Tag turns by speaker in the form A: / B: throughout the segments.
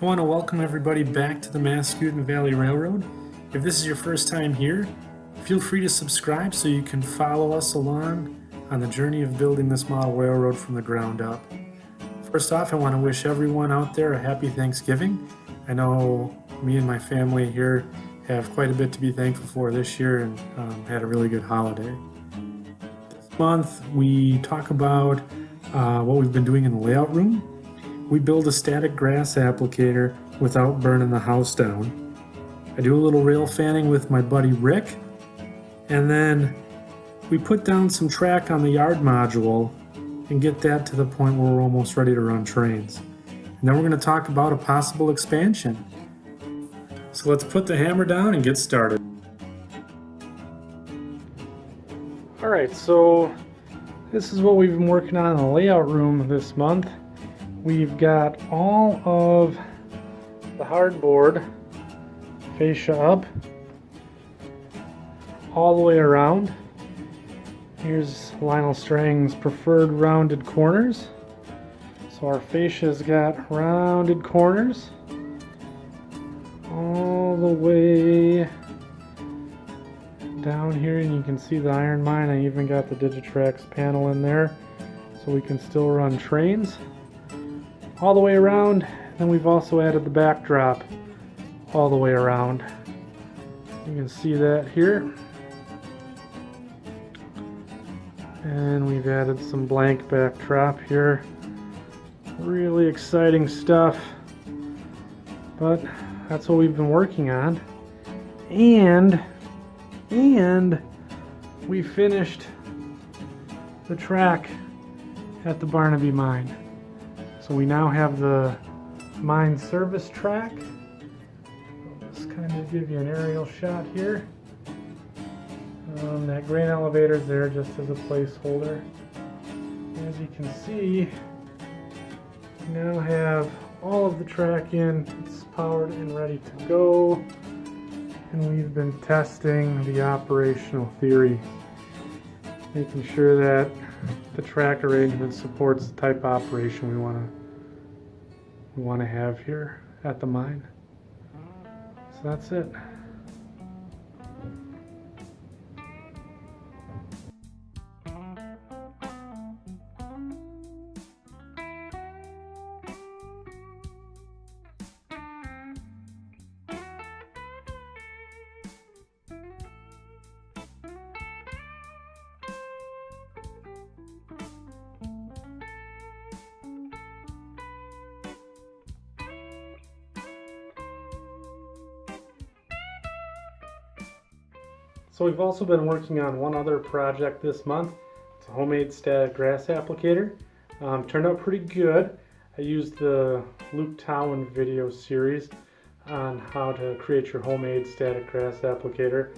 A: I want to welcome everybody back to the Mascoutin Valley Railroad. If this is your first time here, feel free to subscribe so you can follow us along on the journey of building this model railroad from the ground up. First off, I want to wish everyone out there a happy Thanksgiving. I know me and my family here have quite a bit to be thankful for this year and had a really good holiday. This month we talk about what we've been doing in the layout room. We build a static grass applicator without burning the house down. I do a little rail fanning with my buddy Rick, and then we put down some track on the yard module and get that to the point where we're almost ready to run trains. And then we're going to talk about a possible expansion. So let's put the hammer down and get started. Alright, so this is what we've been working on in the layout room this month. We've got all of the hardboard fascia up all the way around. Here's Lionel Strang's preferred rounded corners. So our fascia's got rounded corners all the way down here, and you can see the iron mine. I even got the Digitrax panel in there so we can still run trains all the way around. Then we've also added the backdrop all the way around. You can see that here. And we've added some blank backdrop here. Really exciting stuff. But that's what we've been working on. And we finished the track at the Barnaby mine. So we now have the mine service track. I'll just kind of give you an aerial shot here. That grain elevator is there just as a placeholder. As you can see, we now have all of the track in. It's powered and ready to go. And we've been testing the operational theory, making sure that the track arrangement supports the type of operation we want to have here at the mine. So that's it. So we've also been working on one other project this month. It's a homemade static grass applicator. Turned out pretty good. I used the Luke Towan video series on how to create your homemade static grass applicator.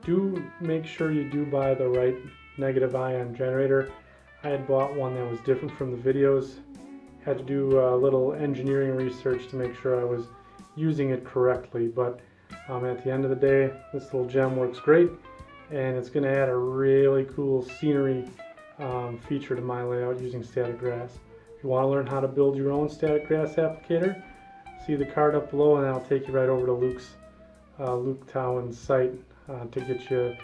A: Do make sure you do buy the right negative ion generator. I had bought one that was different from the videos. Had to do a little engineering research to make sure I was using it correctly, but at the end of the day, this little gem works great, and it's going to add a really cool scenery feature to my layout using static grass. If you want to learn how to build your own static grass applicator, see the card up below, and that'll take you right over to Luke Towan's site to get you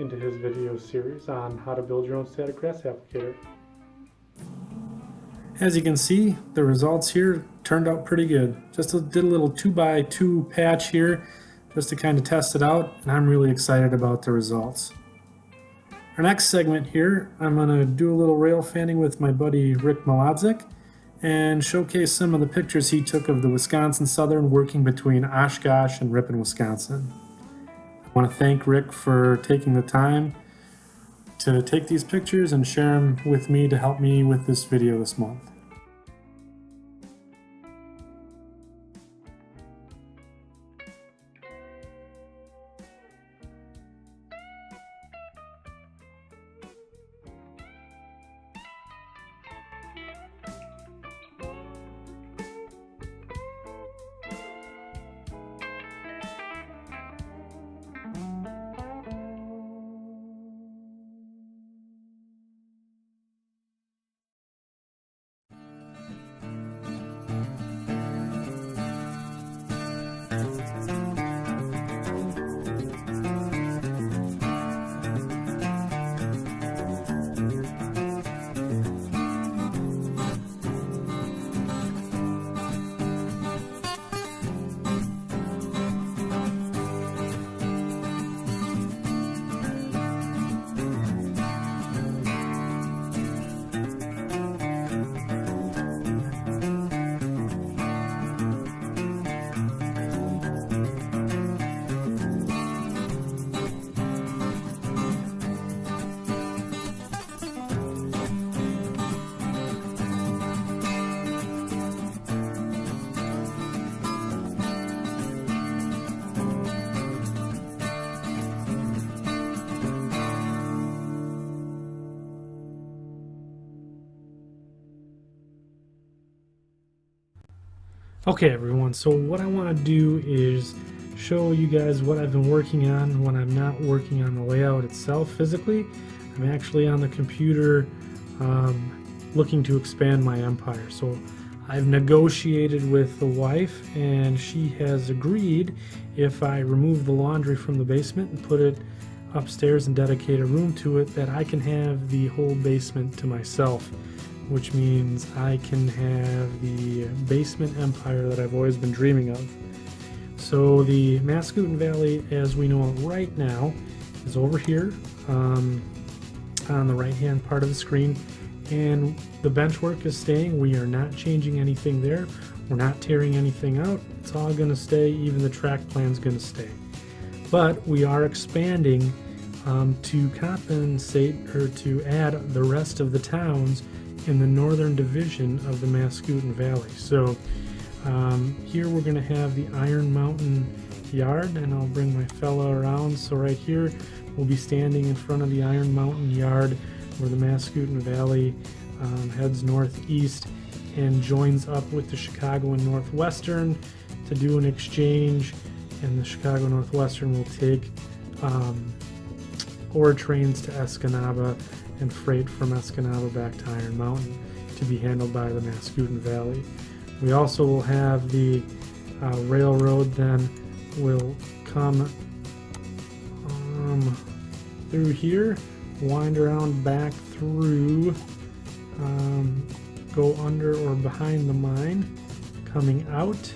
A: into his video series on how to build your own static grass applicator. As you can see, the results here turned out pretty good. Just did a little 2x2 patch here just to kind of test it out, and I'm really excited about the results. Our next segment here, I'm going to do a little rail fanning with my buddy Rick Malodzik and showcase some of the pictures he took of the Wisconsin Southern working between Oshkosh and Ripon, Wisconsin. I want to thank Rick for taking the time to take these pictures and share them with me to help me with this video this month. Okay everyone, so what I want to do is show you guys what I've been working on when I'm not working on the layout itself physically. I'm actually on the computer looking to expand my empire. So I've negotiated with the wife and she has agreed if I remove the laundry from the basement and put it upstairs and dedicate a room to it, that I can have the whole basement to myself, which means I can have the basement empire that I've always been dreaming of. So the Mascoutin Valley as we know it right now is over here on the right hand part of the screen, and the bench work is staying. We are not changing anything there. We're not tearing anything out. It's all going to stay. Even the track plan's going to stay. But we are expanding to compensate or to add the rest of the towns in the northern division of the Mascoutin Valley. So here we're going to have the Iron Mountain Yard, and I'll bring my fella around. So right here we'll be standing in front of the Iron Mountain Yard where the Mascoutin Valley heads northeast and joins up with the Chicago and Northwestern to do an exchange, and the Chicago Northwestern will take ore trains to Escanaba and freight from Escanaba back to Iron Mountain to be handled by the Mascoutin Valley. We also will have the railroad then will come through here, wind around back through, go under or behind the mine, coming out,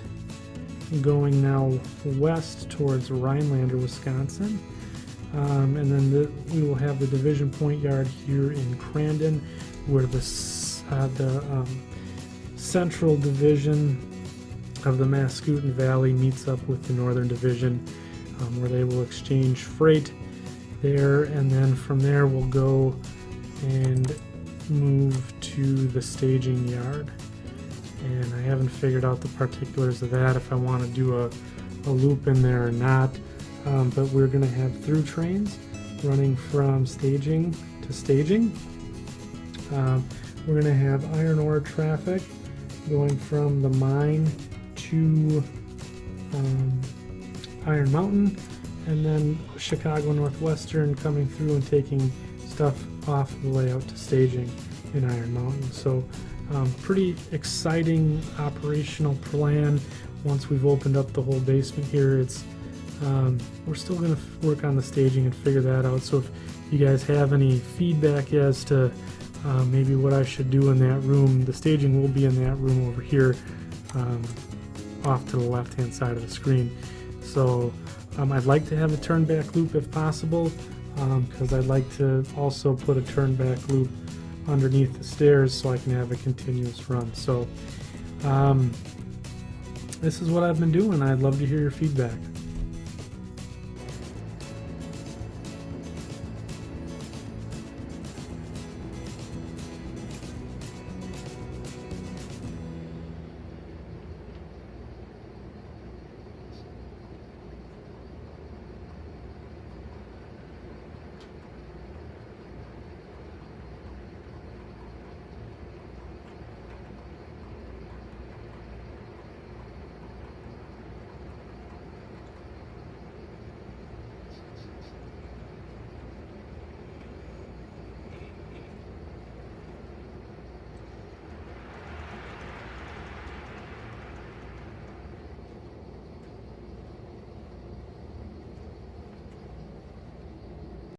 A: going now west towards Rhinelander, Wisconsin. And then we will have the Division Point Yard here in Crandon, where the Central Division of the Mascoutin Valley meets up with the Northern Division, where they will exchange freight there, and then from there we'll go and move to the staging yard. And I haven't figured out the particulars of that, if I want to do a loop in there or not. But we're going to have through trains running from staging to staging. We're going to have iron ore traffic going from the mine to Iron Mountain, and then Chicago Northwestern coming through and taking stuff off the layout to staging in Iron Mountain. So pretty exciting operational plan once we've opened up the whole basement here. It's we're still going to work on the staging and figure that out. So if you guys have any feedback as to maybe what I should do in that room, the staging will be in that room over here off to the left hand side of the screen. So I'd like to have a turn back loop if possible, because I'd like to also put a turn back loop underneath the stairs so I can have a continuous run. So this is what I've been doing. I'd love to hear your feedback.